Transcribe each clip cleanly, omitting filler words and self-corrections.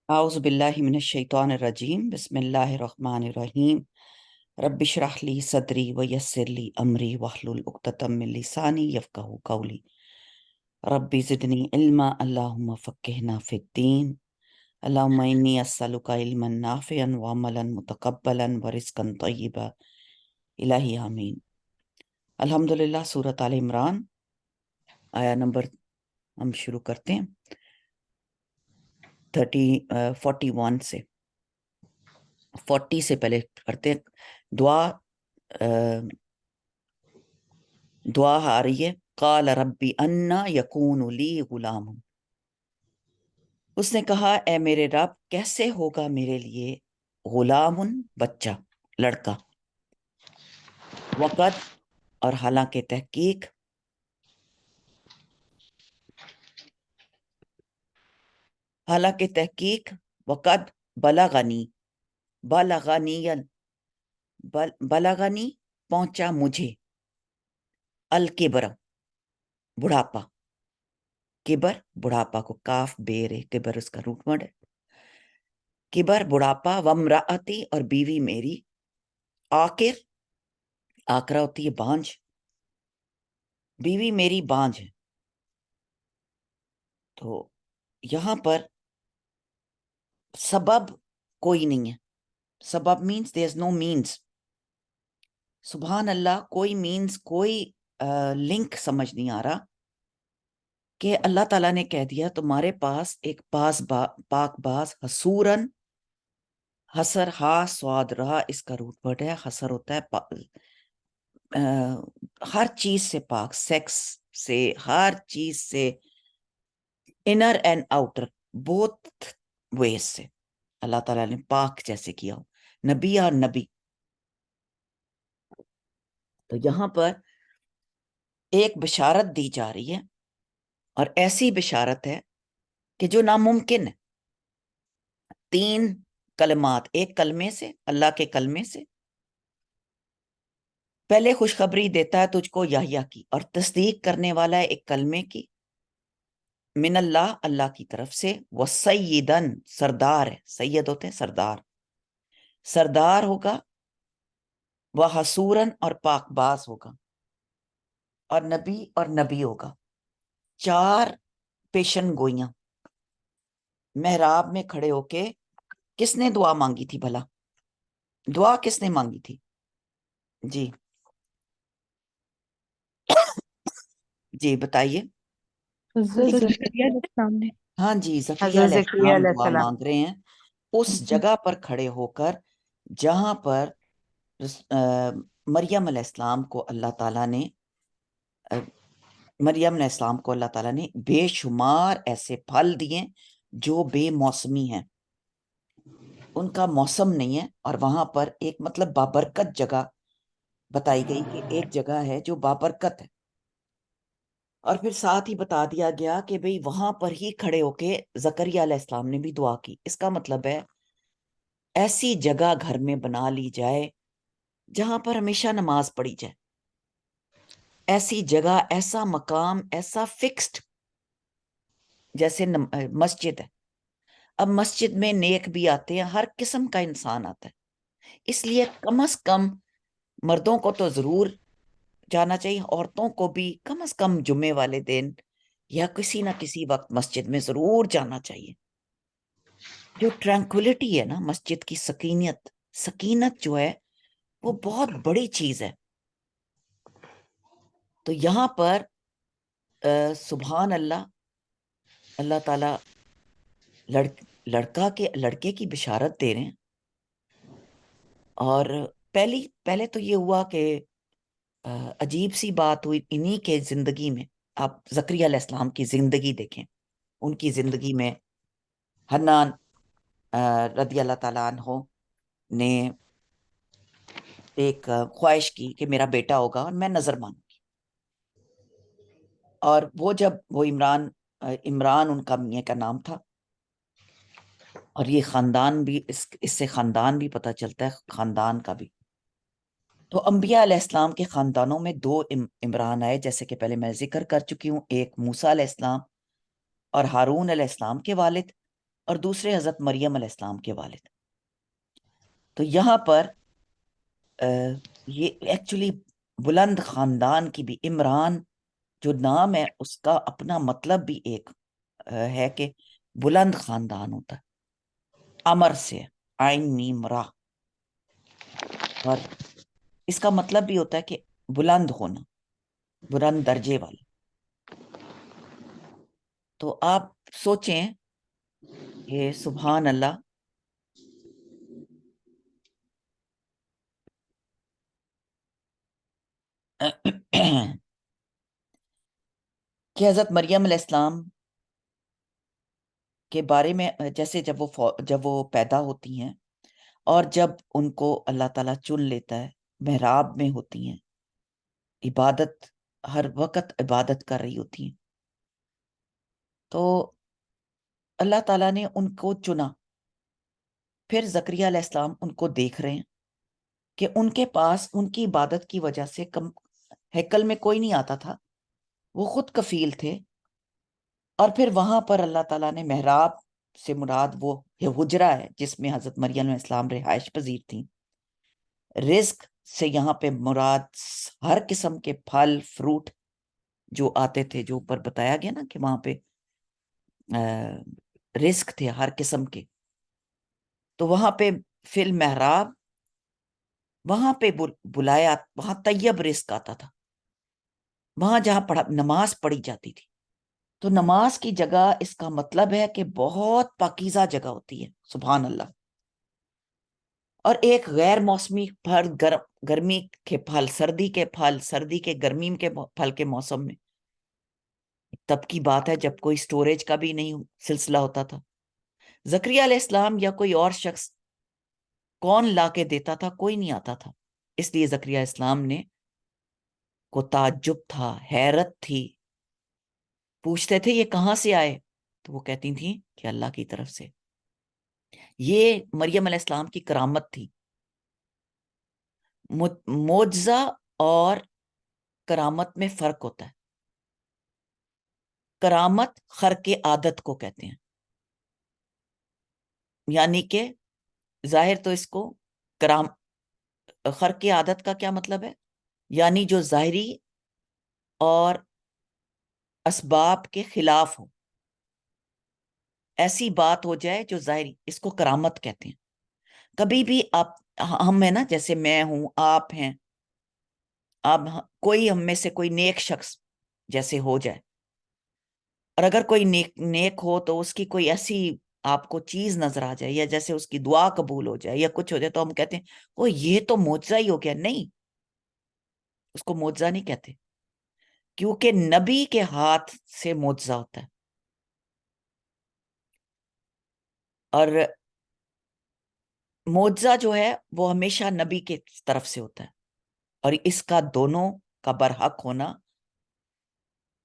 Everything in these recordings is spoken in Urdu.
أعوذ بالله من الشيطان الرجيم بسم الله الرحمن الرحيم رب اشرح لي صدري ويسر لي أمري واحلل عقدة من لساني يفقهوا قولي ربي زدني علما اللهم فقهنا في الدين اللهم إني أسألك علما نافعا وعملا متقبلا ورزقا طيبا إلهي آمين۔ الحمدللہ سورۃ آل عمران آیا نمبر ہم شروع کرتے ہیں 41 سے 40 سے پہلے کرتے ہیں دعا آ رہی ہے قال ربی انا یکون لی غلام، اس نے کہا اے میرے رب کیسے ہوگا میرے لیے غلام بچہ لڑکا، وقت اور حالانکہ تحقیق وقت بلغنی پہنچا مجھے الکبر بڑھاپا، کبر بڑھاپا کو کاف بیر ہے، کبر اس کا روٹ ورڈ ہے، کبر بڑھاپا، وامرأتی اور بیوی میری، آکرا ہوتی ہے بانجھ، بیوی میری بانجھ ہے۔ تو یہاں پر سبب کوئی نہیں ہے، سبب means there is know means, سبحان اللہ، کوئی مینس کوئی لنک سمجھ نہیں آ رہا کہ اللہ تعالیٰ نے کہہ دیا تمہارے پاس ایک پاک باز حسورن، حسر ہا سواد رہا اس کا روٹ ورڈ ہے، حسر ہوتا ہے ہر چیز سے پاک، سیکس سے، ہر چیز سے، inner and outer both ways سے اللہ تعالیٰ نے پاک جیسے کیا ہو، نبی اور نبی۔ تو یہاں پر ایک بشارت دی جا رہی ہے، اور ایسی بشارت ہے کہ جو ناممکن ہے، 3 کلمات، ایک کلمے سے، اللہ کے کلمے سے پہلے خوشخبری دیتا ہے تجھ کو یحییٰ کی، اور تصدیق کرنے والا ہے ایک کلمے کی، من اللہ، اللہ کی طرف سے، وسیدن، سردار ہے، سید ہوتے ہیں سردار ہوگا، وحسورن اور پاک باز ہوگا، اور نبی ہوگا۔ 4 پیشن گوئیاں محراب میں کھڑے ہو کے، کس نے دعا مانگی تھی بھلا؟ دعا کس نے مانگی تھی؟ جی بتائیے۔ زکریا علیہ السلام نے۔ ہاں جی، زکریا حضرت علیہ زکریا السلام علیہ دعا السلام۔ مانگ رہے ہیں اس جگہ پر کھڑے ہو کر جہاں پر مریم علیہ السلام کو اللہ تعالیٰ نے بے شمار ایسے پھل دیے جو بے موسمی ہیں، ان کا موسم نہیں ہے، اور وہاں پر ایک مطلب بابرکت جگہ بتائی گئی کہ ایک جگہ ہے جو بابرکت ہے، اور پھر ساتھ ہی بتا دیا گیا کہ بھئی وہاں پر ہی کھڑے ہو کے زکریا علیہ السلام نے بھی دعا کی۔ اس کا مطلب ہے ایسی جگہ گھر میں بنا لی جائے جہاں پر ہمیشہ نماز پڑھی جائے، ایسی جگہ، ایسا مقام، ایسا فکسڈ، جیسے مسجد ہے۔ اب مسجد میں نیک بھی آتے ہیں، ہر قسم کا انسان آتا ہے، اس لیے کم از کم مردوں کو تو ضرور جانا چاہیے، عورتوں کو بھی کم از کم جمعے والے دن یا کسی نہ کسی وقت مسجد میں ضرور جانا چاہیے۔ جو ٹرانکولیٹی ہے نا مسجد کی، سکینت جو ہے وہ بہت بڑی چیز ہے۔ تو یہاں پر سبحان اللہ، اللہ تعالیٰ لڑکے کی بشارت دے رہے ہیں، اور پہلے تو یہ ہوا کہ عجیب سی بات ہوئی انہی کے زندگی میں۔ آپ زکریا علیہ السلام کی زندگی دیکھیں، ان کی زندگی میں حنان رضی اللہ تعالیٰ عنہ نے ایک خواہش کی کہ میرا بیٹا ہوگا اور میں نظر مانوں گی، اور وہ جب وہ عمران ان کا میاں کا نام تھا، اور یہ خاندان بھی اس سے خاندان بھی پتہ چلتا ہے، خاندان کا بھی۔ تو انبیاء علیہ السلام کے خاندانوں میں 2 عمران آئے، جیسے کہ پہلے میں ذکر کر چکی ہوں، ایک موسیٰ علیہ السلام اور ہارون علیہ السلام کے والد، اور دوسرے حضرت مریم علیہ السلام کے والد. تو یہاں پر یہ ایکچولی بلند خاندان کی بھی، عمران جو نام ہے اس کا اپنا مطلب بھی ایک ہے کہ بلند خاندان ہوتا ہے. امر سے، عین میم را، اور اس کا مطلب بھی ہوتا ہے کہ بلند ہونا، بلند درجے والا. تو آپ سوچیں کہ سبحان اللہ، کہ حضرت مریم علیہ السلام کے بارے میں جیسے جب وہ پیدا ہوتی ہیں اور جب ان کو اللہ تعالیٰ چن لیتا ہے، محراب میں ہوتی ہیں، عبادت، ہر وقت عبادت کر رہی ہوتی ہیں، تو اللہ تعالیٰ نے ان کو چنا. پھر زکریا علیہ السلام ان کو دیکھ رہے ہیں کہ ان کے پاس ان کی عبادت کی وجہ سے ہیکل میں کوئی نہیں آتا تھا، وہ خود کفیل تھے. اور پھر وہاں پر اللہ تعالیٰ نے، محراب سے مراد وہ حجرہ ہے جس میں حضرت مریم علیہ السلام رہائش پذیر تھیں. رزق سے یہاں پہ مراد ہر قسم کے پھل فروٹ جو آتے تھے، جو اوپر بتایا گیا نا کہ وہاں پہ رزق تھے ہر قسم کے. تو وہاں پہ فی المحراب، وہاں پہ بلایا، وہاں طیب رزق آتا تھا، وہاں جہاں نماز پڑھی جاتی تھی. تو نماز کی جگہ اس کا مطلب ہے کہ بہت پاکیزہ جگہ ہوتی ہے. سبحان اللہ. اور ایک غیر موسمی پھل، گرمی کے پھل، سردی کے پھل، سردی کے گرمی کے پھل کے موسم میں، تب کی بات ہے جب کوئی سٹوریج کا بھی نہیں سلسلہ ہوتا تھا. زکریا علیہ السلام یا کوئی اور شخص کون لا کے دیتا تھا؟ کوئی نہیں آتا تھا. اس لیے زکریا علیہ السلام نے کو تعجب تھا، حیرت تھی، پوچھتے تھے یہ کہاں سے آئے؟ تو وہ کہتی تھیں کہ اللہ کی طرف سے. یہ مریم علیہ السلام کی کرامت تھی. معجزہ اور کرامت میں فرق ہوتا ہے. کرامت خرق عادت کو کہتے ہیں، یعنی کہ ظاہر تو اس کو خرق عادت کا کیا مطلب ہے؟ یعنی جو ظاہری اور اسباب کے خلاف ہو، ایسی بات ہو جائے جو ظاہری، اس کو کرامت کہتے ہیں. کبھی بھی ہم ہیں نا، جیسے میں ہوں، آپ ہیں، اب کوئی ہم میں سے کوئی نیک شخص جیسے ہو جائے، اور اگر کوئی نیک ہو تو اس کی کوئی ایسی آپ کو چیز نظر آ جائے، یا جیسے اس کی دعا قبول ہو جائے یا کچھ ہو جائے، تو ہم کہتے ہیں وہ یہ تو معجزہ ہی ہو گیا. نہیں، اس کو معجزہ نہیں کہتے، کیونکہ نبی کے ہاتھ سے معجزہ ہوتا ہے. اور معجزہ جو ہے وہ ہمیشہ نبی کے طرف سے ہوتا ہے، اور اس کا دونوں کا برحق ہونا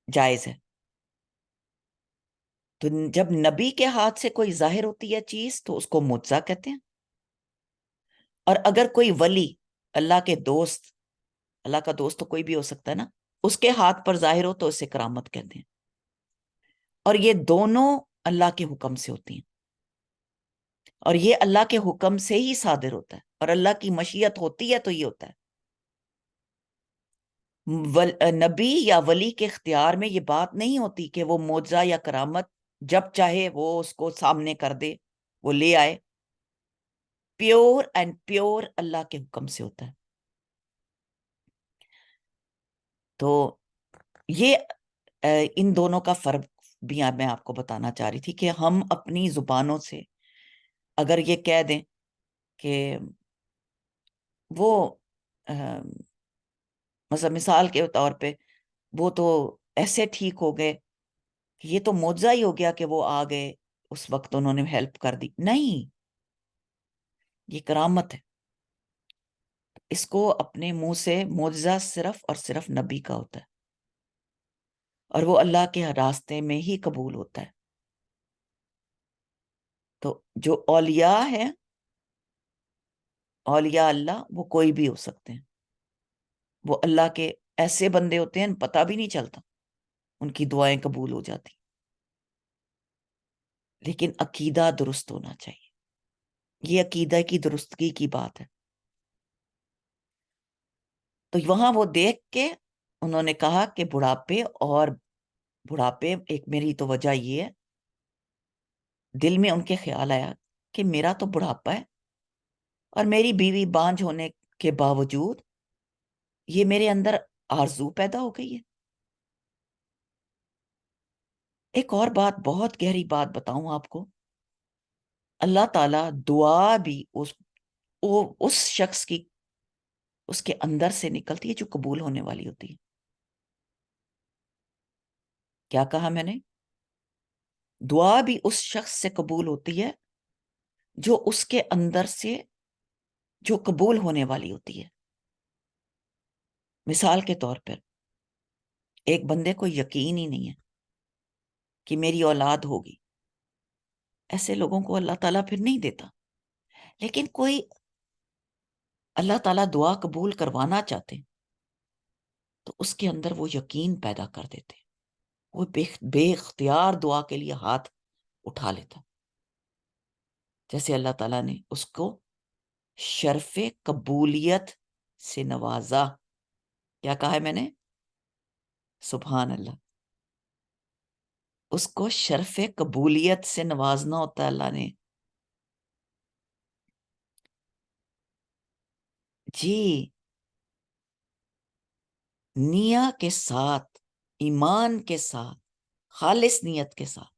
جائز ہے. تو جب نبی کے ہاتھ سے کوئی ظاہر ہوتی ہے چیز تو اس کو معجزہ کہتے ہیں. اور اگر کوئی ولی، اللہ کے دوست، اللہ کا دوست تو کوئی بھی ہو سکتا ہے نا، اس کے ہاتھ پر ظاہر ہو تو اسے کرامت کہتے ہیں. اور یہ دونوں اللہ کے حکم سے ہوتی ہیں، اور یہ اللہ کے حکم سے ہی صادر ہوتا ہے، اور اللہ کی مشیت ہوتی ہے تو یہ ہوتا ہے. نبی یا ولی کے اختیار میں یہ بات نہیں ہوتی کہ وہ معجزہ یا کرامت جب چاہے وہ اس کو سامنے کر دے، وہ لے آئے. پیور اینڈ پیور اللہ کے حکم سے ہوتا ہے. تو یہ ان دونوں کا فرق بھی میں آپ کو بتانا چاہ رہی تھی کہ ہم اپنی زبانوں سے اگر یہ کہہ دیں کہ وہ مثال کے طور پہ وہ تو ایسے ٹھیک ہو گئے، یہ تو معجزہ ہی ہو گیا کہ وہ آ گئے اس وقت انہوں نے ہیلپ کر دی. نہیں، یہ کرامت ہے. اس کو اپنے منہ سے، معجزہ صرف اور صرف نبی کا ہوتا ہے، اور وہ اللہ کے راستے میں ہی قبول ہوتا ہے. تو جو اولیاء ہیں، اولیاء اللہ، وہ کوئی بھی ہو سکتے ہیں. وہ اللہ کے ایسے بندے ہوتے ہیں پتہ بھی نہیں چلتا، ان کی دعائیں قبول ہو جاتی. لیکن عقیدہ درست ہونا چاہیے. یہ عقیدہ کی درستگی کی بات ہے. تو وہاں وہ دیکھ کے انہوں نے کہا کہ بڑھاپے ایک میری تو وجہ یہ ہے. دل میں ان کے خیال آیا کہ میرا تو بڑھاپا ہے اور میری بیوی بانجھ ہونے کے باوجود یہ میرے اندر آرزو پیدا ہو گئی ہے. ایک اور بات، بہت گہری بات بتاؤں آپ کو. اللہ تعالیٰ دعا بھی اس شخص کی اس کے اندر سے نکلتی ہے جو قبول ہونے والی ہوتی ہے. کیا کہا میں نے؟ دعا بھی اس شخص سے قبول ہوتی ہے جو اس کے اندر سے جو قبول ہونے والی ہوتی ہے. مثال کے طور پر ایک بندے کو یقین ہی نہیں ہے کہ میری اولاد ہوگی. ایسے لوگوں کو اللہ تعالیٰ پھر نہیں دیتا. لیکن کوئی اللہ تعالیٰ دعا قبول کروانا چاہتے تو اس کے اندر وہ یقین پیدا کر دیتے. وہ بے اختیار دعا کے لیے ہاتھ اٹھا لیتا. جیسے اللہ تعالیٰ نے اس کو شرف قبولیت سے نوازا. کیا کہا ہے میں نے؟ سبحان اللہ. اس کو شرف قبولیت سے نوازنا ہوتا ہے اللہ نے. جی، نیا کے ساتھ، ایمان کے ساتھ، خالص نیت کے ساتھ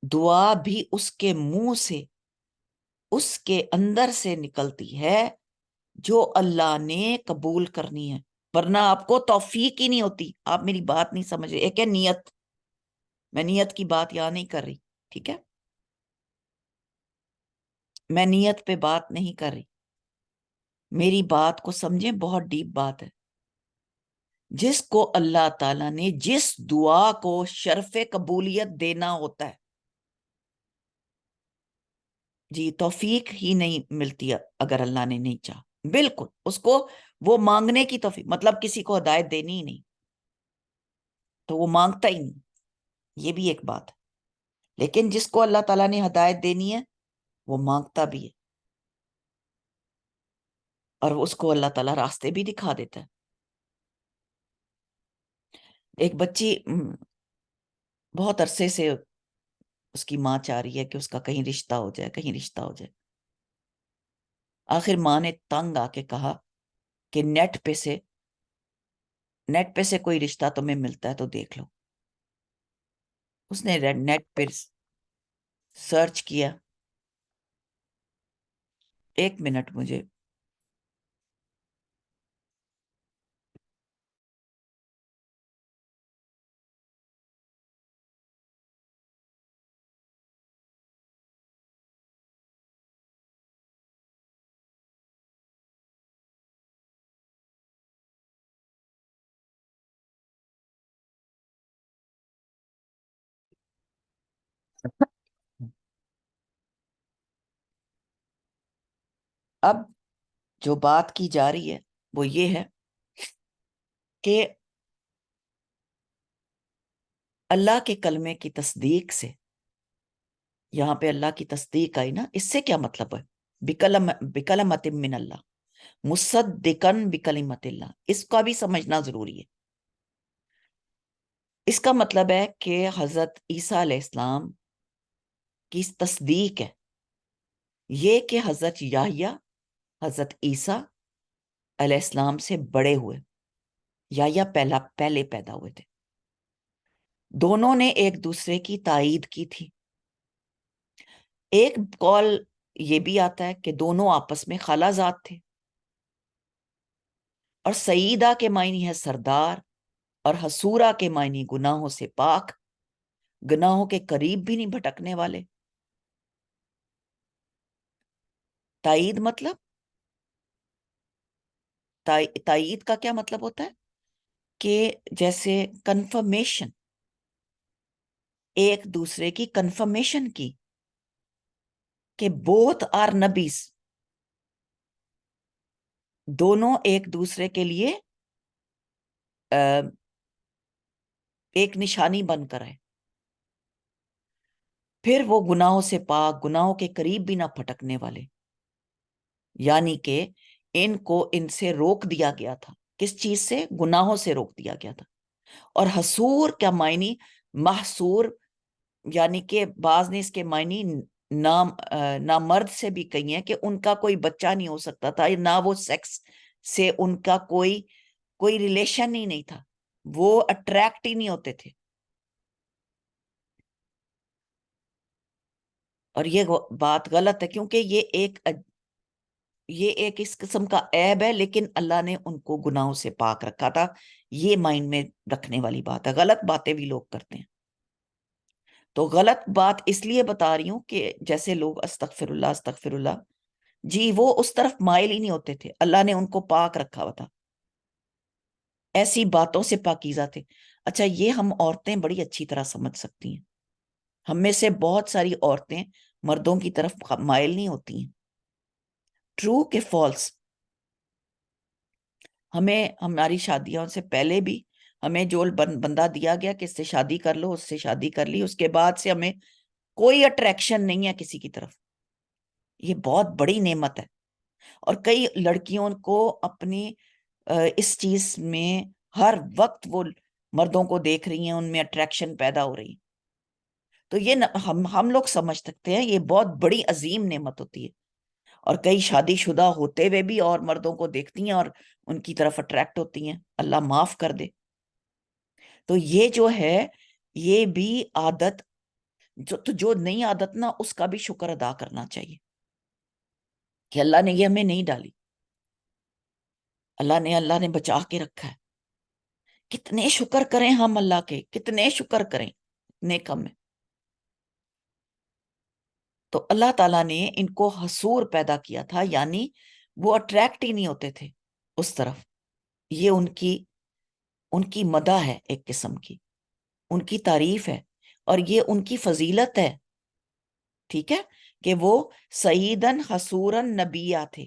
دعا بھی اس کے منہ سے، اس کے اندر سے نکلتی ہے جو اللہ نے قبول کرنی ہے. ورنہ آپ کو توفیق ہی نہیں ہوتی. آپ میری بات نہیں سمجھ رہے. ایک ہے نیت، میں نیت کی بات یہاں نہیں کر رہی، ٹھیک ہے؟ میں نیت پہ بات نہیں کر رہی. میری بات کو سمجھیں، بہت ڈیپ بات ہے. جس کو اللہ تعالیٰ نے جس دعا کو شرف قبولیت دینا ہوتا ہے، جی توفیق ہی نہیں ملتی اگر اللہ نے نہیں چاہا. بالکل اس کو وہ مانگنے کی توفیق، مطلب کسی کو ہدایت دینی ہی نہیں تو وہ مانگتا ہی نہیں. یہ بھی ایک بات ہے. لیکن جس کو اللہ تعالیٰ نے ہدایت دینی ہے وہ مانگتا بھی ہے، اور اس کو اللہ تعالیٰ راستے بھی دکھا دیتا ہے. ایک بچی بہت عرصے سے اس کی ماں چاہ رہی ہے کہ اس کا کہیں رشتہ ہو جائے، کہیں رشتہ ہو جائے. آخر ماں نے تنگ آ کے کہا کہ نیٹ پہ سے کوئی رشتہ تمہیں ملتا ہے تو دیکھ لو. اس نے نیٹ پہ سرچ کیا. 1 منٹ مجھے. اب جو بات کی جا رہی ہے وہ یہ ہے کہ اللہ کے کلمے کی تصدیق سے، یہاں پہ اللہ کی تصدیق آئی نا، اس سے کیا مطلب ہے؟ بکلمت من اللہ، مصدقن بکلمت اللہ، اس کا بھی سمجھنا ضروری ہے. اس کا مطلب ہے کہ حضرت عیسیٰ علیہ السلام کی تصدیق ہے یہ کہ حضرت یحییٰ حضرت عیسیٰ علیہ السلام سے بڑے ہوئے. یحییٰ پہلے پیدا ہوئے تھے. دونوں نے ایک دوسرے کی تائید کی تھی. ایک قول یہ بھی آتا ہے کہ دونوں آپس میں خالہ زاد تھے. اور سیدہ کے معنی ہے سردار، اور حسورہ کے معنی گناہوں سے پاک، گناہوں کے قریب بھی نہیں بھٹکنے والے. تائید مطلب، تائید کا کیا مطلب ہوتا ہے؟ کہ جیسے کنفرمیشن، ایک دوسرے کی کنفرمیشن کی کہ بوتھ آر نبیز، دونوں ایک دوسرے کے لیے ایک نشانی بن کر ہے. پھر وہ گناہوں سے پاک، گناہوں کے قریب بھی نہ پھٹکنے والے، یعنی کہ ان کو ان سے روک دیا گیا تھا۔ کس چیز سے؟ گناہوں سے روک دیا گیا تھا۔ اور حصور کیا معنی؟ محصور، یعنی کہ بعض نے اس کے معنی نامرد سے بھی کہی ہیں کہ ان کا کوئی بچہ نہیں ہو سکتا تھا، نہ وہ سیکس سے ان کا کوئی ریلیشن ہی نہیں تھا، وہ اٹریکٹ ہی نہیں ہوتے تھے۔ اور یہ بات غلط ہے، کیونکہ یہ ایک اس قسم کا عیب ہے، لیکن اللہ نے ان کو گناہوں سے پاک رکھا تھا۔ یہ مائنڈ میں رکھنے والی بات ہے۔ غلط باتیں بھی لوگ کرتے ہیں، تو غلط بات اس لیے بتا رہی ہوں کہ جیسے لوگ استغفر اللہ استغفر اللہ، جی وہ اس طرف مائل ہی نہیں ہوتے تھے، اللہ نے ان کو پاک رکھا ہوا تھا، ایسی باتوں سے پاکیزہ تھے۔ اچھا، یہ ہم عورتیں بڑی اچھی طرح سمجھ سکتی ہیں، ہم میں سے بہت ساری عورتیں مردوں کی طرف مائل نہیں ہوتی ہیں۔ ٹرو کہ فالس؟ ہمیں ہماری شادیوں سے پہلے بھی ہمیں جو بندہ دیا گیا کہ اس سے شادی کر لو، اس سے شادی کر لی، اس کے بعد سے ہمیں کوئی اٹریکشن نہیں ہے کسی کی طرف، یہ بہت بڑی نعمت ہے۔ اور کئی لڑکیوں کو اپنی اس چیز میں ہر وقت وہ مردوں کو دیکھ رہی ہیں، ان میں اٹریکشن پیدا ہو رہی ہے، تو یہ ہم لوگ سمجھ سکتے ہیں یہ بہت بڑی عظیم نعمت ہوتی ہے۔ اور کئی شادی شدہ ہوتے ہوئے بھی اور مردوں کو دیکھتی ہیں اور ان کی طرف اٹریکٹ ہوتی ہیں، اللہ معاف کر دے۔ تو یہ جو ہے یہ بھی عادت، جو نئی عادت نا، اس کا بھی شکر ادا کرنا چاہیے کہ اللہ نے یہ ہمیں نہیں ڈالی، اللہ نے بچا کے رکھا ہے۔ کتنے شکر کریں ہم اللہ کے، کتنے شکر کریں، اتنے کم ہے۔ تو اللہ تعالیٰ نے ان کو حصور پیدا کیا تھا، یعنی وہ اٹریکٹ ہی نہیں ہوتے تھے اس طرف۔ یہ ان کی مدح ہے، ایک قسم کی ان کی تعریف ہے، اور یہ ان کی فضیلت ہے، ٹھیک ہے، کہ وہ سعیدن حصورن نبیہ تھے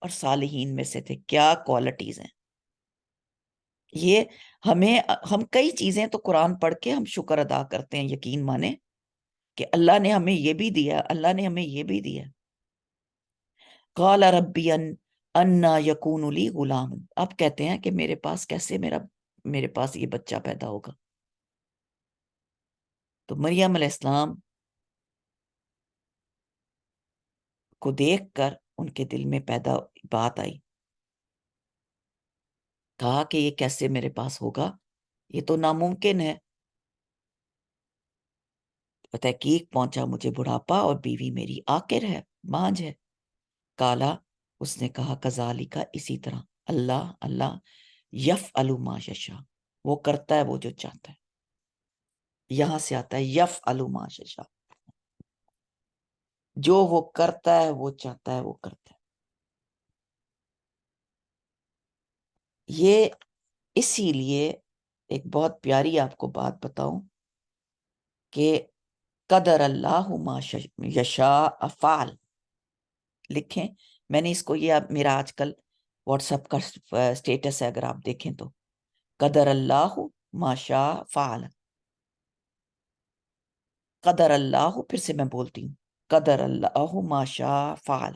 اور صالحین میں سے تھے۔ کیا کوالٹیز ہیں یہ! ہم کئی چیزیں تو قرآن پڑھ کے ہم شکر ادا کرتے ہیں، یقین مانے کہ اللہ نے ہمیں یہ بھی دیا، اللہ نے ہمیں یہ بھی دیا۔ قال ربی انا یکون لی غلام، اب کہتے ہیں کہ میرے پاس کیسے میرے پاس یہ بچہ پیدا ہوگا؟ تو مریم علیہ السلام کو دیکھ کر ان کے دل میں پیدا بات آئی، کہا کہ یہ کیسے میرے پاس ہوگا، یہ تو ناممکن ہے۔ تحقیق پہنچا مجھے بڑھاپا اور بیوی میری عاقر ہے، مانج ہے۔ کالا، اس نے کہا کذالک، اسی طرح، اللہ یفعل ما یشاء، وہ کرتا ہے وہ جو چاہتا ہے۔ یہاں سے آتا ہے یفعل ما یشاء، جو وہ کرتا ہے وہ چاہتا ہے وہ کرتا ہے۔ یہ اسی لیے ایک بہت پیاری آپ کو بات بتاؤں کہ قدر اللہ ما یشاء فعل، لکھیں، میں نے اس کو، یہ میرا آج کل واٹس ایپ کا سٹیٹس ہے، اگر آپ دیکھیں تو قدر اللہ ما شاء فعل، قدر اللہ، پھر سے میں بولتی ہوں، قدر اللہ ما شاء فعل،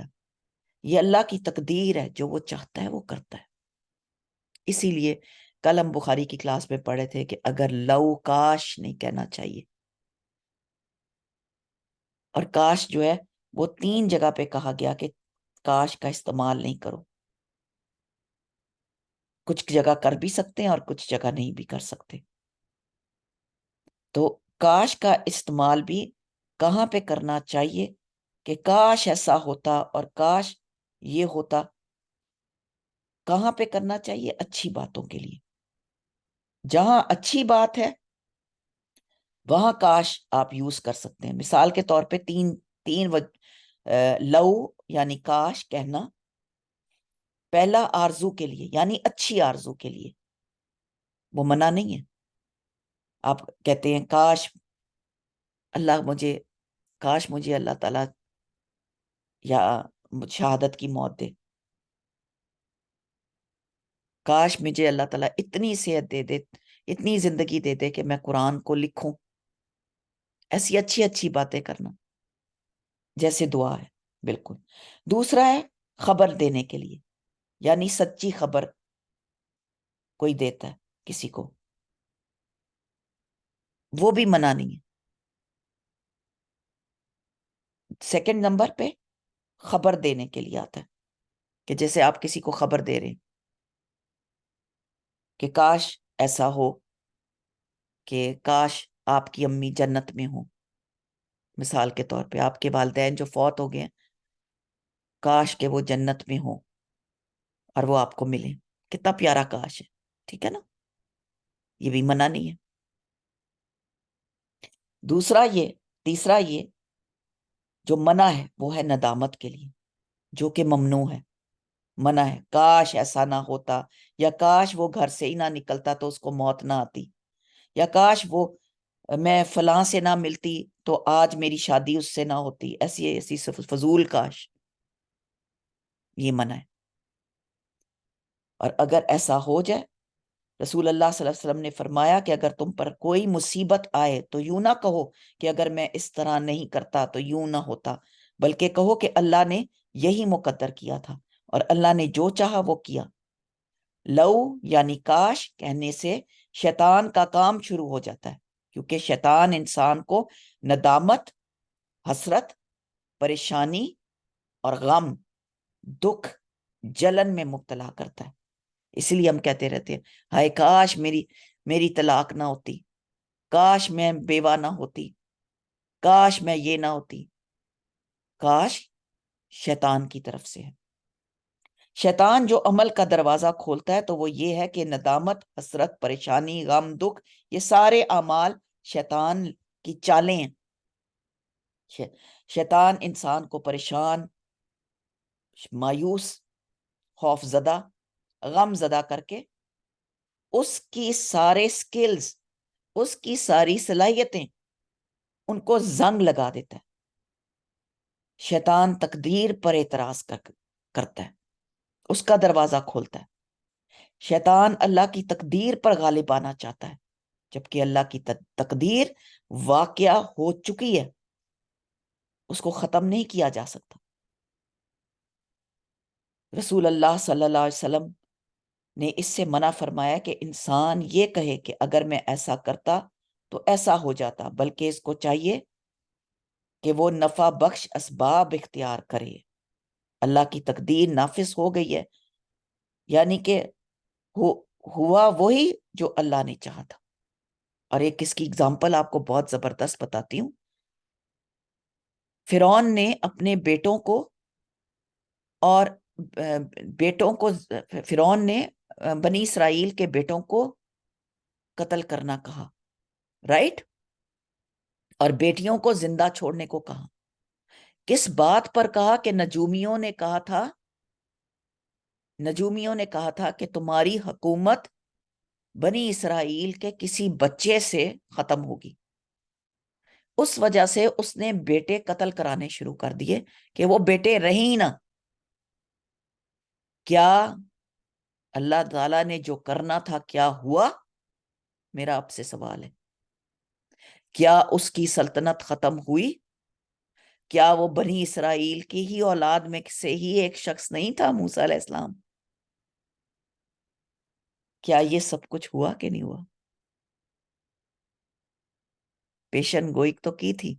یہ اللہ کی تقدیر ہے، جو وہ چاہتا ہے وہ کرتا ہے۔ اسی لیے کل ہم بخاری کی کلاس میں پڑھے تھے کہ اگر لو کاش نہیں کہنا چاہیے، اور کاش جو ہے وہ 3 جگہ پہ کہا گیا کہ کاش کا استعمال نہیں کرو، کچھ جگہ کر بھی سکتے ہیں اور کچھ جگہ نہیں بھی کر سکتے۔ تو کاش کا استعمال بھی کہاں پہ کرنا چاہیے کہ کاش ایسا ہوتا اور کاش یہ ہوتا، کہاں پہ کرنا چاہیے؟ اچھی باتوں کے لیے، جہاں اچھی بات ہے وہاں کاش آپ یوز کر سکتے ہیں۔ مثال کے طور پہ تین لو یعنی کاش کہنا، پہلا آرزو کے لیے، یعنی اچھی آرزو کے لیے، وہ منع نہیں ہے۔ آپ کہتے ہیں کاش مجھے اللہ تعالیٰ یا شہادت کی موت دے، کاش مجھے اللہ تعالیٰ اتنی صحت دے دے، اتنی زندگی دے دے کہ میں قرآن کو لکھوں، ایسی اچھی اچھی باتیں کرنا جیسے دعا ہے، بالکل. دوسرا ہے خبر دینے کے لیے، یعنی سچی خبر کوئی دیتا ہے کسی کو، وہ بھی منع نہیں ہے. سیکنڈ نمبر پہ خبر دینے کے لیے آتا ہے کہ جیسے آپ کسی کو خبر دے رہے ہیں کہ کاش ایسا ہو کہ کاش آپ کی امی جنت میں ہو. مثال کے طور پہ آپ کے والدین جو فوت ہو گئے ہیں، کاش کہ وہ جنت میں ہو اور وہ آپ کو ملے. کتنا پیارا کاش ہے، ٹھیک ہے نا؟ یہ بھی منع نہیں ہے. تیسرا یہ جو منع ہے وہ ہے ندامت کے لیے، جو کہ ممنوع ہے، منع ہے. کاش ایسا نہ ہوتا، یا کاش وہ گھر سے ہی نہ نکلتا تو اس کو موت نہ آتی، یا کاش وہ میں فلاں سے نہ ملتی تو آج میری شادی اس سے نہ ہوتی. ایسی فضول کاش، یہ منع ہے. اور اگر ایسا ہو جائے، رسول اللہ صلی اللہ علیہ وسلم نے فرمایا کہ اگر تم پر کوئی مصیبت آئے تو یوں نہ کہو کہ اگر میں اس طرح نہیں کرتا تو یوں نہ ہوتا، بلکہ کہو کہ اللہ نے یہی مقدر کیا تھا اور اللہ نے جو چاہا وہ کیا. لو یعنی کاش کہنے سے شیطان کا کام شروع ہو جاتا ہے، کیونکہ شیطان انسان کو ندامت، حسرت، پریشانی اور غم، دکھ، جلن میں مبتلا کرتا ہے. اس لیے ہم کہتے رہتے ہیں ہائے کاش میری طلاق نہ ہوتی، کاش میں بیوہ نہ ہوتی، کاش میں یہ نہ ہوتی. کاش شیطان کی طرف سے ہے. شیطان جو عمل کا دروازہ کھولتا ہے تو وہ یہ ہے کہ ندامت، حسرت، پریشانی، غم، دکھ، یہ سارے اعمال شیطان کی چالیں ہیں. شیطان انسان کو پریشان، مایوس، خوف زدہ، غم زدہ کر کے اس کی سارے سکلز، اس کی ساری صلاحیتیں، ان کو زنگ لگا دیتا ہے. شیطان تقدیر پر اعتراض کرتا ہے، اس کا دروازہ کھولتا ہے. شیطان اللہ کی تقدیر پر غالب آنا چاہتا ہے، جبکہ اللہ کی تقدیر واقعہ ہو چکی ہے، اس کو ختم نہیں کیا جا سکتا. رسول اللہ صلی اللہ علیہ وسلم نے اس سے منع فرمایا کہ انسان یہ کہے کہ اگر میں ایسا کرتا تو ایسا ہو جاتا، بلکہ اس کو چاہیے کہ وہ نفع بخش اسباب اختیار کرے. اللہ کی تقدیر نافذ ہو گئی ہے، یعنی کہ ہوا وہی جو اللہ نے چاہا تھا. اور ایک اس کی اگزامپل آپ کو بہت زبردست بتاتی ہوں. فرعون نے اپنے بیٹوں کو اور فرعون نے بنی اسرائیل کے بیٹوں کو قتل کرنا کہا، رائٹ، اور بیٹیوں کو زندہ چھوڑنے کو کہا. کس بات پر کہا؟ کہ نجومیوں نے کہا تھا کہ تمہاری حکومت بنی اسرائیل کے کسی بچے سے ختم ہوگی. اس وجہ سے اس نے بیٹے قتل کرانے شروع کر دیے کہ وہ بیٹے رہیں نہ. کیا اللہ تعالیٰ نے جو کرنا تھا کیا ہوا؟ میرا آپ سے سوال ہے. کیا اس کی سلطنت ختم ہوئی؟ کیا وہ بنی اسرائیل کی ہی اولاد میں سے ہی ایک شخص نہیں تھا، موسیٰ علیہ السلام؟ کیا یہ سب کچھ ہوا کہ نہیں ہوا؟ پیشن گوئی تو کی تھی،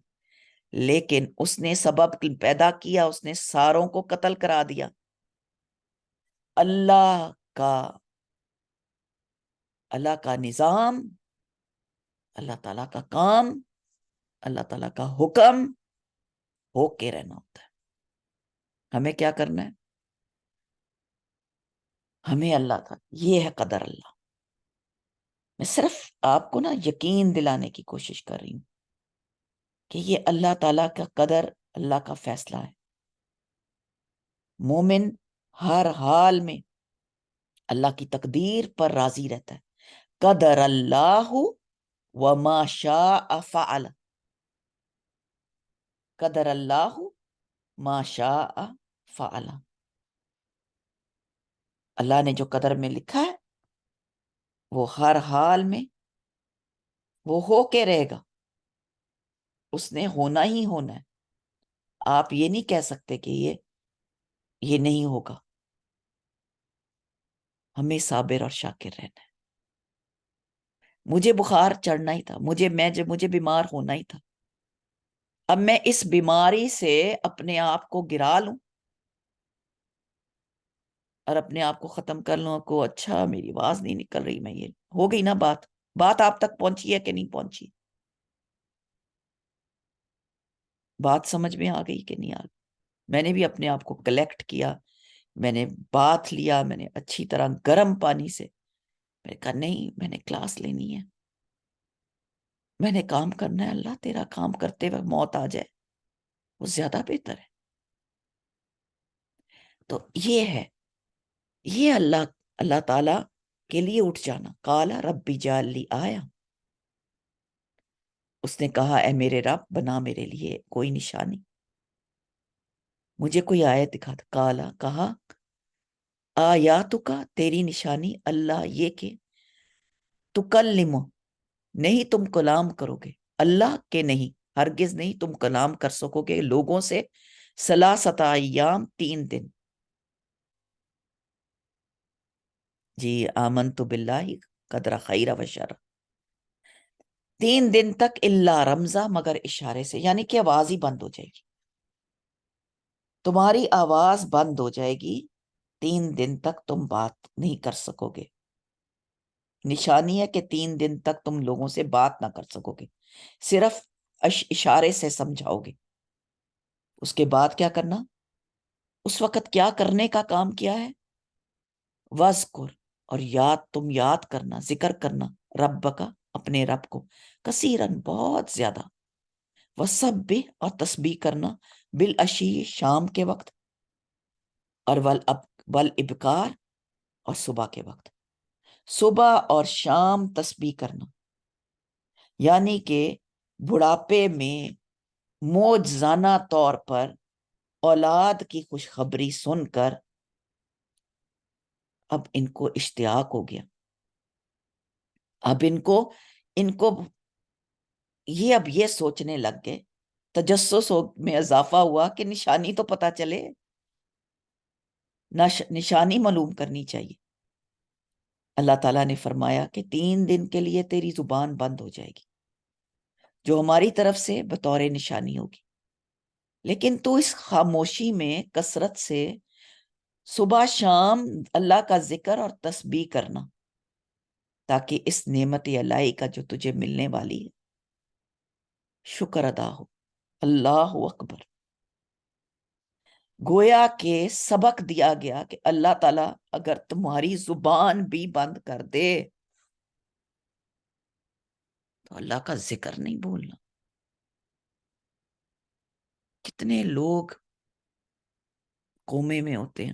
لیکن اس نے سبب پیدا کیا، اس نے ساروں کو قتل کرا دیا. اللہ کا نظام، اللہ تعالیٰ کا کام، اللہ تعالیٰ کا حکم ہو کے رہنا ہوتا ہے. ہمیں کیا کرنا ہے؟ ہمیں اللہ کا، یہ ہے قدر اللہ. میں صرف آپ کو نا یقین دلانے کی کوشش کر رہی ہوں کہ یہ اللہ تعالیٰ کا قدر، اللہ کا فیصلہ ہے. مومن ہر حال میں اللہ کی تقدیر پر راضی رہتا ہے. قدر اللہ وما شاء فعل، قدر اللہ ما شاء فعل. اللہ نے جو قدر میں لکھا ہے وہ ہر حال میں وہ ہو کے رہے گا. اس نے ہونا ہی ہونا ہے. آپ یہ نہیں کہہ سکتے کہ یہ نہیں ہوگا. ہمیں صابر اور شاکر رہنا ہے. مجھے بخار چڑھنا ہی تھا, مجھے بیمار ہونا ہی تھا. اب میں اس بیماری سے اپنے آپ کو گرا لوں اور اپنے آپ کو ختم کر لوں کو, اچھا میری آواز نہیں نکل رہی, میں یہ ہو گئی نا بات آپ تک پہنچی ہے کہ نہیں پہنچی؟ بات سمجھ میں آ گئی کہ نہیں آ گئی؟ میں نے بھی اپنے آپ کو کلیکٹ کیا, میں نے بات لیا, میں نے اچھی طرح گرم پانی سے میں نے کہا نہیں, میں نے کلاس لینی ہے, میں نے کام کرنا ہے. اللہ تیرا کام کرتے وقت موت آ جائے وہ زیادہ بہتر ہے. تو یہ ہے, یہ اللہ تعالی کے لیے اٹھ جانا. قال ربی اجعل لی آیا, اس نے کہا اے میرے رب بنا میرے لیے کوئی نشانی, مجھے کوئی آیت دکھا. کالا کہا آیاتک کا تیری نشانی, اللہ یہ کہ تکلم نہیں تم کلام کرو گے, اللہ کے نہیں, ہرگز نہیں تم کلام کر سکو گے لوگوں سے, ثلاثۃ ایام 3 دن. جی آمنت باللہ قدر خیر و شر, 3 دن تک, الا رمزا مگر اشارے سے, یعنی کہ آواز ہی بند ہو جائے گی, تمہاری آواز بند ہو جائے گی, 3 دن تک تم بات نہیں کر سکو گے. نشانی ہے کہ 3 دن تک تم لوگوں سے بات نہ کر سکو گے, صرف اشارے سے سمجھاؤ گے. اس کے بعد کیا کرنا؟ اس وقت کیا کرنے کا کام کیا ہے؟ وذکر, اور تم یاد کرنا, ذکر کرنا, رب کا اپنے رب کو, کثیرن بہت زیادہ, وسبح اور تسبیح کرنا, بالعشی شام کے وقت, اور والابکار اور صبح کے وقت. صبح اور شام تسبیح کرنا, یعنی کہ بڑھاپے میں موجزانہ طور پر اولاد کی خوشخبری سن کر اب ان کو اشتیاق ہو گیا. اب ان کو یہ سوچنے لگ گئے, تجسس میں اضافہ ہوا کہ نشانی تو پتا چلے, نشانی معلوم کرنی چاہیے. اللہ تعالیٰ نے فرمایا کہ 3 دن کے لیے تیری زبان بند ہو جائے گی, جو ہماری طرف سے بطور نشانی ہوگی, لیکن تو اس خاموشی میں کثرت سے صبح شام اللہ کا ذکر اور تسبیح کرنا, تاکہ اس نعمت الہی کا جو تجھے ملنے والی ہے شکر ادا ہو. اللہ اکبر. گویا کہ سبق دیا گیا کہ اللہ تعالیٰ اگر تمہاری زبان بھی بند کر دے تو اللہ کا ذکر نہیں بولنا. کتنے لوگ کومے میں ہوتے ہیں,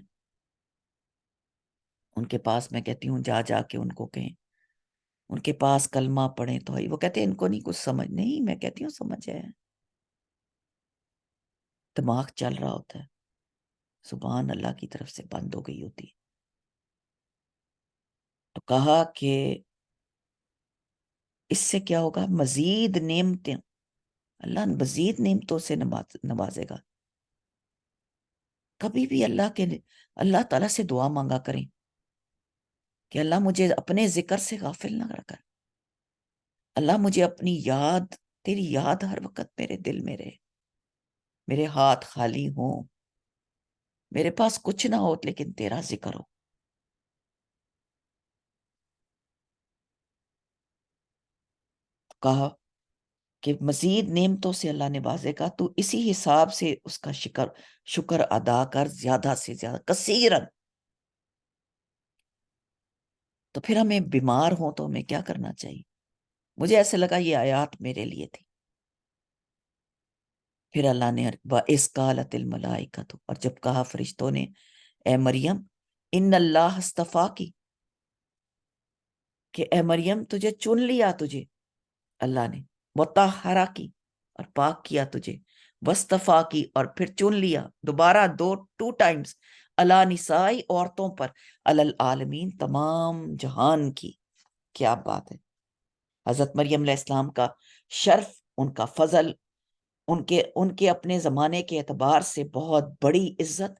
ان کے پاس میں کہتی ہوں جا کے ان کو کہیں, ان کے پاس کلمہ پڑھیں تو وہ کہتے ہیں ان کو نہیں کچھ سمجھ. نہیں, میں کہتی ہوں سمجھ ہے, دماغ چل رہا ہوتا ہے, زبان اللہ کی طرف سے بند ہو گئی ہوتی. تو کہا کہ اس سے کیا ہوگا؟ مزید نعمتیں, اللہ مزید نعمتوں سے نوازے گا. کبھی بھی اللہ تعالیٰ سے دعا مانگا کریں کہ اللہ مجھے اپنے ذکر سے غافل نہ کر, اللہ مجھے اپنی یاد, تیری یاد ہر وقت میرے دل میں رہے, میرے ہاتھ خالی ہوں, میرے پاس کچھ نہ ہو لیکن تیرا ذکر ہو. کہا کہ مزید نعمتوں سے اللہ نوازے گا, تو اسی حساب سے اس کا شکر ادا کر, زیادہ سے زیادہ, کثیرن. تو پھر ہمیں بیمار ہوں تو ہمیں کیا کرنا چاہیے؟ مجھے ایسے لگا یہ آیات میرے لیے تھی. پھر اللہ نے وَإِذْ قَالَتِ الْمَلَائِكَةُ, اور جب کہا فرشتوں نے اے مریم, ان اللہ اصطفاکی, کہ اے مریم تجھے چن لیا, تجھے اللہ نے, وطہرکی, اور پاک کیا تجھے, واصطفاکی, اور پھر چن لیا دوبارہ 2 ٹائمز, علی نسائی, عورتوں پر, علی العالمین, تمام جہان کی. کیا بات ہے. حضرت مریم علیہ السلام کا شرف, ان کا فضل, ان کے اپنے زمانے کے اعتبار سے بہت بڑی عزت.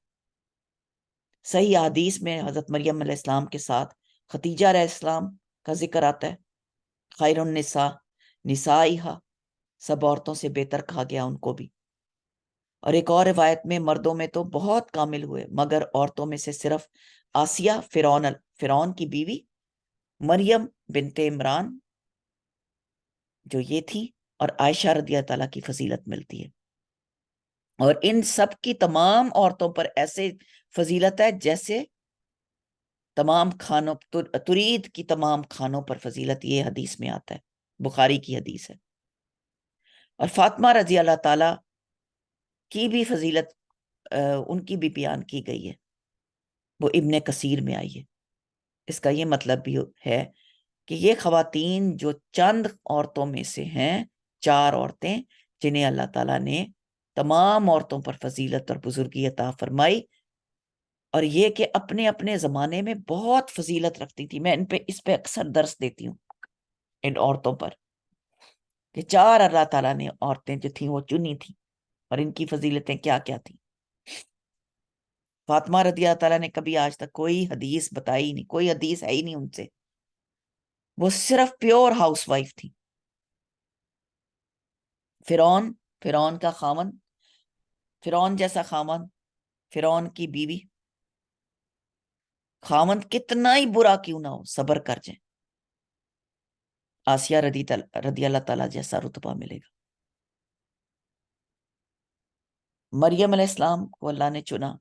صحیح حدیث میں حضرت مریم علیہ السلام کے ساتھ خدیجہ علیہ السلام کا ذکر آتا ہے. خیر النساء نسائها، سب عورتوں سے بہتر کہا گیا ان کو بھی. اور ایک اور روایت میں مردوں میں تو بہت کامل ہوئے، مگر عورتوں میں سے صرف آسیہ فرعون کی بیوی، مریم بنت عمران جو یہ تھی، اور عائشہ رضی اللہ تعالیٰ کی فضیلت ملتی ہے. اور ان سب کی تمام عورتوں پر ایسے فضیلت ہے جیسے تمام کھانوں، ترید کی تمام کھانوں پر فضیلت. یہ حدیث میں آتا ہے، بخاری کی حدیث ہے. اور فاطمہ رضی اللہ تعالیٰ کی بھی فضیلت ان کی بھی بیان کی گئی ہے، وہ ابن کثیر میں آئی ہے. اس کا یہ مطلب بھی ہے کہ یہ خواتین جو چند عورتوں میں سے ہیں، 4 عورتیں جنہیں اللہ تعالیٰ نے تمام عورتوں پر فضیلت اور بزرگی عطا فرمائی، اور یہ کہ اپنے اپنے زمانے میں بہت فضیلت رکھتی تھی. میں اس پہ اکثر درس دیتی ہوں ان عورتوں پر، کہ 4 اللہ تعالیٰ نے عورتیں جو تھیں وہ چنی تھیں، اور ان کی فضیلتیں کیا کیا تھیں. فاطمہ رضی اللہ تعالیٰ نے کبھی آج تک کوئی حدیث بتائی نہیں، کوئی حدیث ہے ہی نہیں ان سے. وہ صرف پیور ہاؤس وائف تھی. فرعون کا خامن، فرعون جیسا خامن، فرعون کی بیوی، خامن کتنا ہی برا کیوں نہ ہو صبر کر جائیں، آسیہ رضی اللہ تعالیٰ جیسا رتبہ ملے گا. مریم علیہ السلام کو اللہ نے چنا.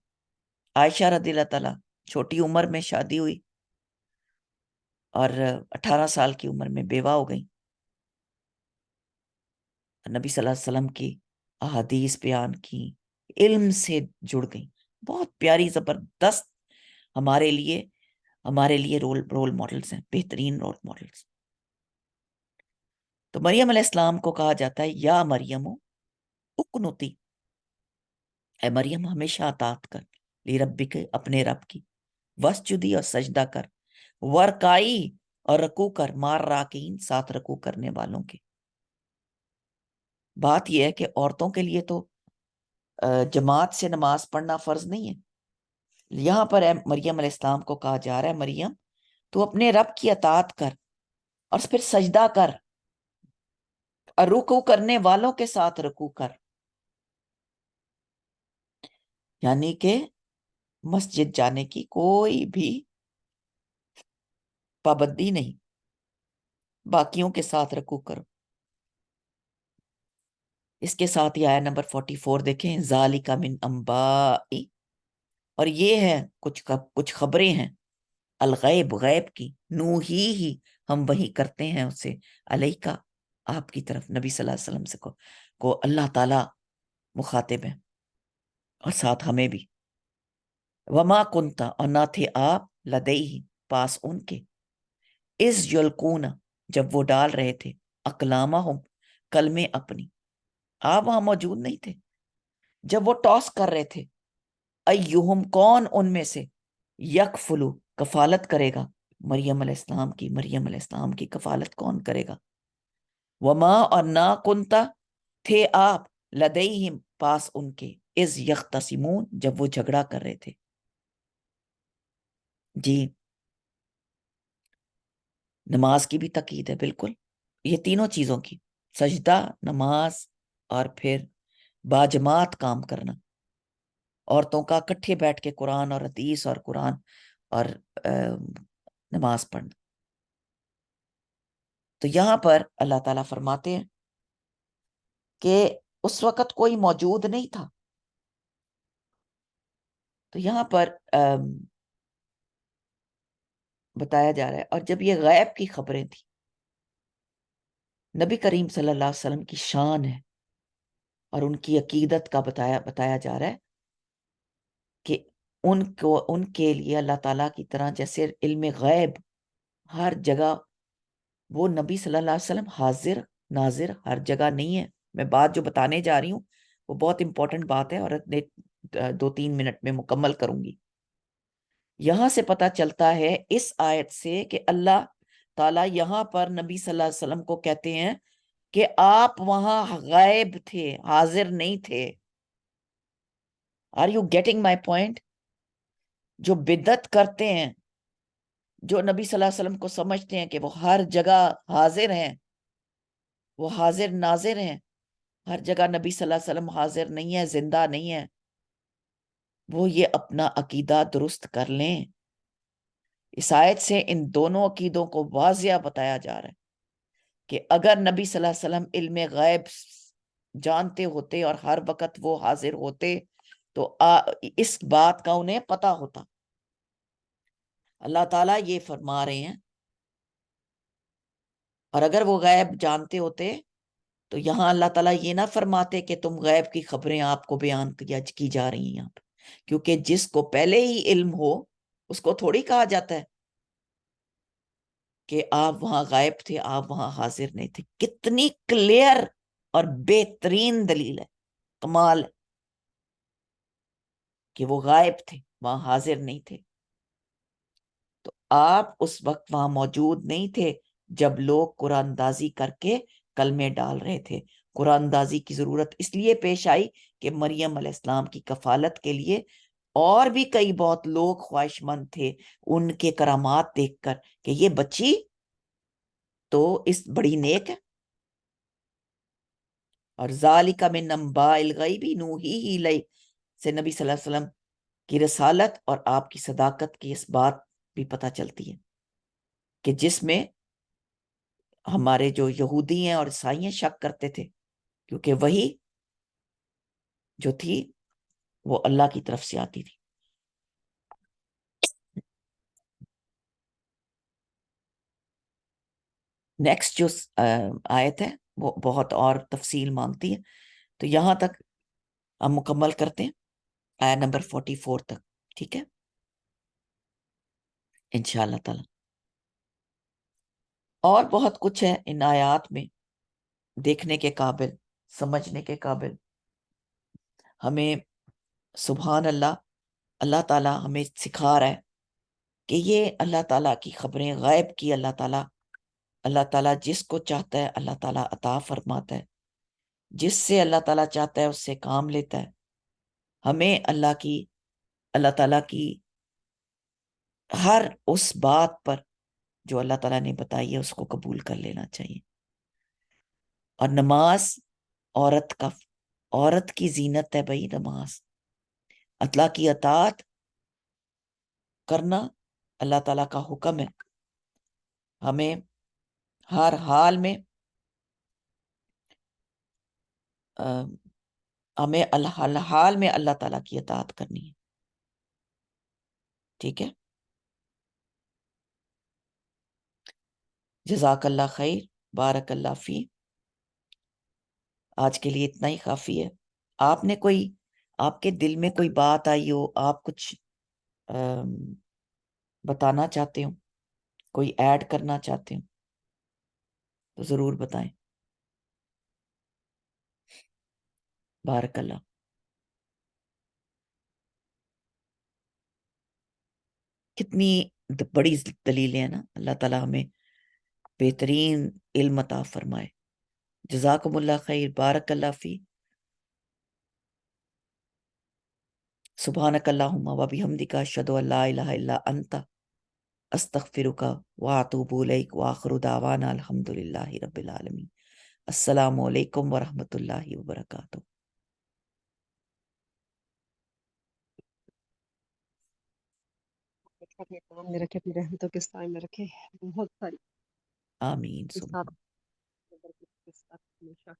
عائشہ رضی اللہ تعالیٰ چھوٹی عمر میں شادی ہوئی اور 18 سال کی عمر میں بیوہ ہو گئی. نبی صلی اللہ علیہ وسلم کی احادیث بیان کی، علم سے جڑ گئی. بہت پیاری زبردست ہمارے لیے رول ماڈلز ہیں، بہترین رول ماڈلز. تو مریم علیہ السلام کو کہا جاتا ہے یا مریم اقنتی، اے مریم ہمیشہ اطاعت کر، لی ربک اپنے رب کی، وسجدی اور سجدہ کر، ورکائی اور رکوع کر، مار راکین ساتھ رکوع کرنے والوں کے. بات یہ ہے کہ عورتوں کے لیے تو جماعت سے نماز پڑھنا فرض نہیں ہے. یہاں پر مریم علیہ السلام کو کہا جا رہا ہے مریم تو اپنے رب کی اطاعت کر اور پھر سجدہ کر، اور رکوع کرنے والوں کے ساتھ رکوع کر. یعنی کہ مسجد جانے کی کوئی بھی پابندی نہیں، باقیوں کے ساتھ رکوع کرو. اس کے ساتھ ہی آیا نمبر 44 دیکھیں، ذالک من انباء، اور یہ ہے کچھ خبریں ہیں، الغیب غیب کی، نوحی ہم وحی کرتے ہیں اسے، علیکا آپ کی طرف، نبی صلی اللہ علیہ وسلم سے کو اللہ تعالی مخاطب ہے، اور ساتھ ہمیں بھی. وما کنتا، اور نہ تھے آپ، لدیہ پاس ان کے، اس یلقون جب وہ ڈال رہے تھے، اقلامہم کلمے اپنی، آپ وہاں موجود نہیں تھے جب وہ ٹاس کر رہے تھے. ایہم کون ان میں سے، یکفلو کفالت کرے گا مریم علیہ السلام کی کفالت کون کرے گا. وما اور نہ کنتا تھے آپ، لدیہم پاس ان کے، از یختصمون جب وہ جھگڑا کر رہے تھے. جی نماز کی بھی تاکید ہے، بالکل یہ تینوں چیزوں کی، سجدہ، نماز، اور پھر باجماعت کام کرنا، عورتوں کا اکٹھے بیٹھ کے قرآن اور حدیث اور قرآن اور نماز پڑھنا. تو یہاں پر اللہ تعالیٰ فرماتے ہیں کہ اس وقت کوئی موجود نہیں تھا. تو یہاں پر بتایا جا رہا ہے، اور جب یہ غیب کی خبریں تھیں، نبی کریم صلی اللہ علیہ وسلم کی شان ہے اور ان کی عقیدت کا بتایا جا رہا ہے کہ ان کے لیے اللہ تعالیٰ کی طرح جیسے علم غیب ہر جگہ، وہ نبی صلی اللہ علیہ وسلم حاضر ناظر ہر جگہ نہیں ہے. میں بات جو بتانے جا رہی ہوں وہ بہت امپورٹنٹ بات ہے، اور 2-3 منٹ میں مکمل کروں گی. یہاں سے پتہ چلتا ہے اس آیت سے کہ اللہ تعالیٰ یہاں پر نبی صلی اللہ علیہ وسلم کو کہتے ہیں کہ آپ وہاں غائب تھے، حاضر نہیں تھے. Are you getting my point? جو بدعت کرتے ہیں، جو نبی صلی اللہ علیہ وسلم کو سمجھتے ہیں کہ وہ ہر جگہ حاضر ہیں، وہ حاضر ناظر ہیں، ہر جگہ نبی صلی اللہ علیہ وسلم حاضر نہیں ہے، زندہ نہیں ہے، وہ یہ اپنا عقیدہ درست کر لیں. اس آیت سے ان دونوں عقیدوں کو واضح بتایا جا رہا ہے کہ اگر نبی صلی اللہ علیہ وسلم علم غیب جانتے ہوتے اور ہر وقت وہ حاضر ہوتے تو اس بات کا انہیں پتا ہوتا. اللہ تعالیٰ یہ فرما رہے ہیں، اور اگر وہ غیب جانتے ہوتے تو یہاں اللہ تعالیٰ یہ نہ فرماتے کہ تم غیب کی خبریں آپ کو بیان کی جا رہی ہیں یہاں پہ، کیونکہ جس کو پہلے ہی علم ہو اس کو تھوڑی کہا جاتا ہے کہ آپ وہاں غائب تھے، آپ وہاں حاضر نہیں تھے. کتنی کلیئر اور بہترین دلیل ہے، کمال ہے کہ وہ غائب تھے، وہاں حاضر نہیں تھے. تو آپ اس وقت وہاں موجود نہیں تھے جب لوگ قرآن اندازی کر کے کلمے ڈال رہے تھے. قرآن اندازی کی ضرورت اس لیے پیش آئی کہ مریم علیہ السلام کی کفالت کے لیے اور بھی کئی بہت لوگ خواہش مند تھے ان کے کرامات دیکھ کر کہ یہ بچی تو اس بڑی نیک ہے. اور ذالک من انباء الغیب نوحیہ الیک سے نبی صلی اللہ علیہ وسلم کی رسالت اور آپ کی صداقت کی اس بات بھی پتہ چلتی ہے کہ جس میں ہمارے جو یہودی ہیں اور عیسائی ہیں شک کرتے تھے، کیونکہ وہی جو تھی وہ اللہ کی طرف سے آتی تھی. نیکسٹ جو آیت ہے وہ بہت اور تفصیل مانگتی ہے، تو یہاں تک ہم مکمل کرتے ہیں آیت نمبر 44 تک. ٹھیک ہے انشاءاللہ تعالی. اور بہت کچھ ہے ان آیات میں دیکھنے کے قابل، سمجھنے کے قابل. ہمیں سبحان اللہ، اللہ تعالیٰ ہمیں سکھا رہا ہے کہ یہ اللہ تعالیٰ کی خبریں غیب کی اللہ تعالیٰ جس کو چاہتا ہے اللہ تعالیٰ عطا فرماتا ہے، جس سے اللہ تعالیٰ چاہتا ہے اس سے کام لیتا ہے. ہمیں اللہ تعالیٰ کی ہر اس بات پر جو اللہ تعالیٰ نے بتائی ہے اس کو قبول کر لینا چاہیے. اور نماز عورت کی زینت ہے بھائی. نماز اللہ کی اطاعت کرنا اللہ تعالیٰ کا حکم ہے. ہمیں ہر حال میں ہمیں ہر حال میں اللہ تعالیٰ کی اطاعت کرنی ہے. ٹھیک ہے، جزاک اللہ خیر، بارک اللہ فی. آج کے لیے اتنا ہی کافی ہے. آپ کے دل میں کوئی بات آئی ہو، آپ کچھ بتانا چاہتے ہو، کوئی ایڈ کرنا چاہتے ہو تو ضرور بتائیں. بارک اللہ. کتنی بڑی دلیلیں ہیں نا. اللہ تعالیٰ ہمیں بہترین علم عطا فرمائے. جزاکم اللہ خیر، بارک اللہ فی. سبحانک اللہم و بحمدک اشہد ان لا الہ الا انت استغفرک واتوب الیک واخر دعوانا الحمدللہ رب العالمین. السلام علیکم ورحمۃ اللہ وبرکاتہ. اپنے کام میں رکھے، اپنی رحمتوں کے سائے میں رکھے، بہت ساری آمین. کے ساتھ ہمیشہ